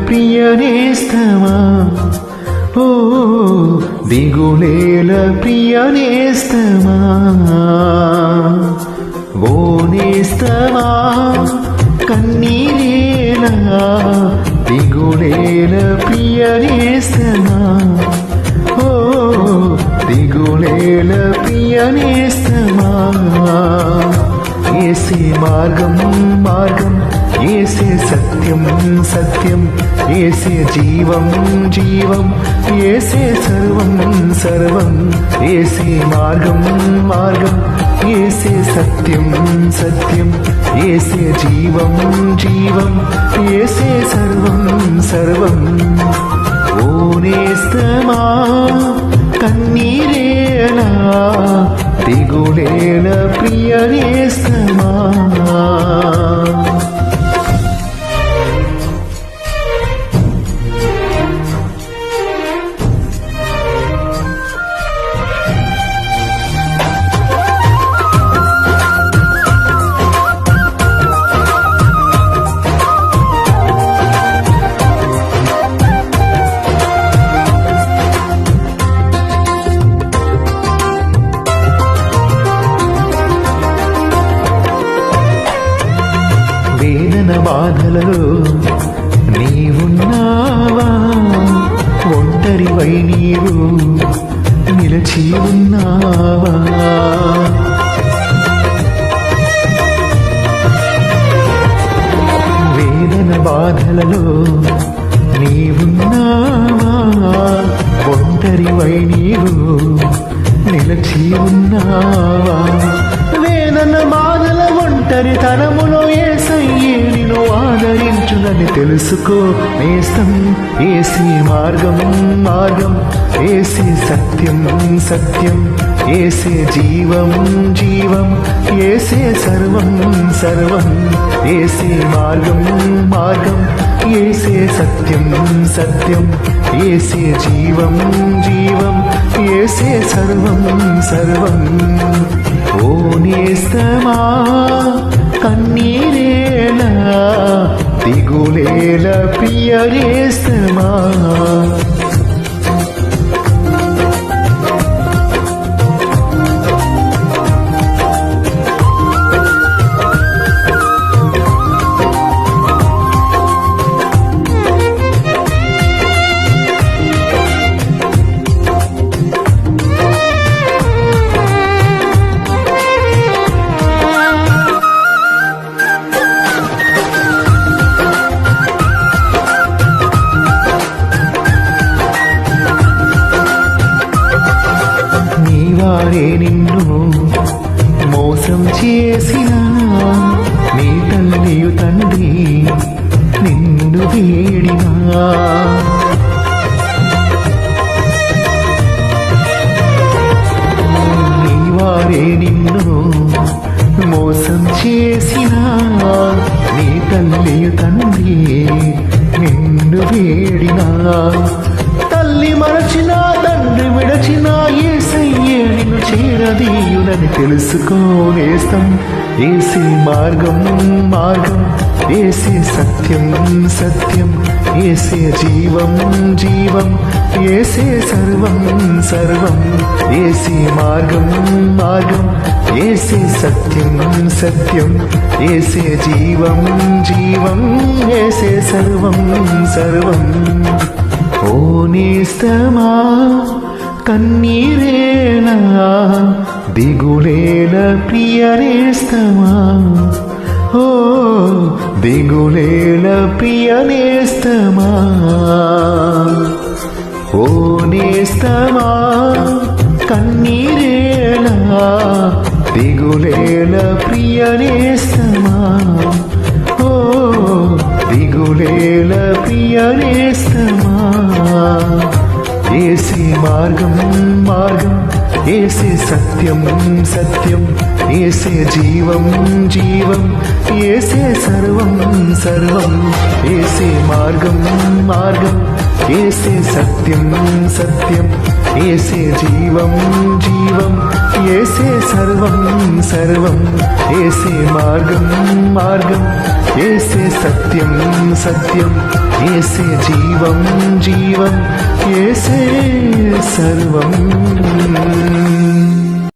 ప్రియనేస్తమా ఓ దిగులేల ప్రియనేస్తమా ఓ నేస్తమా కన్నీరేలా దిగులేల ప్రియనేస్తమా ఓ దిగులేల ప్రియనేస్తమా ఏసే మార్గం మార్గం ఏసే సత్యం సత్యం ఏసే జీవం జీవం ఏసే సర్వం సర్వం ఏసే మార్గం మార్గం ఏసే సత్యం సత్యం ఏసే జీవం జీవం ఏసే సర్వం సర్వం ఓ నేస్తమా కన్నీరేలా దిగులేల ప్రియనేస్తమా వేదన బాధలలో నీవున్నావా ఒంటరివై నీవు నిలచి ఉన్నావా వేదన బాధలలో నీవున్నావా ఒంటరివై నీవు నిలచి ఉన్నావా వేదన బాధల ఒంటరితనములో యేసయ్యే నిన్ను ఆదరించునని తెలుసుకో నేస్తం ఏసే మార్గం మార్గం ఏసే సత్యం సత్యం ఏసే జీవం జీవం ఏసే సర్వం సర్వం ఏసే మార్గం మార్గం ఏసే సత్యం సత్యం ఏసే జీవం జీవం ఏసే సర్వం సర్వం ఓ నేస్తమా కన్నీరేలా దిగులేల ప్రియనేస్తమా వారే నిన్ను మోసం చేసిన నీ తల్లియు తండ్రి నిన్ను వేడినా నీ వారే నిన్ను మోసం చేసిన నీ తల్లియు తండ్రి నిన్ను వేడినా తల్లి మరచిన తండ్రి విడచిన యేసయ్యే నిన్ను చేరదీయునని తెలుసుకోనేస్తం ఏసే మార్గం మార్గం ఏసే సత్యం సత్యం ఏసే జీవం జీవం ఏసే సర్వం సర్వం ఏసే మార్గం మార్గం ఏసే సత్యం సత్యం ఏసే జీవం జీవం ఏసే సర్వం సర్వం ఓ నేస్తమా కన్నీరేలా దిగులేల ప్రియనేస్తమా ఓ దిగులేల ప్రియనేస్తమా ఓ నేస్తమా కన్నీరేలా దిగులేల ప్రియనేస్తమా ఓ దిగులేల ప్రియనేస్తమా ఏసే మార్గం మార్గం ఏసే సత్యం సత్యం ఏసే జీవం జీవం ఏసే సర్వం సర్వం ఏసే మార్గం మార్గం ఏసే సత్యం సత్యం ఏసే జీవం జీవం ఏసే సర్వం సర్వం, ఏసే మార్గం మార్గం, ఏసే సత్యం సత్యం, ఏసే జీవం జీవం, ఏసే సర్వం.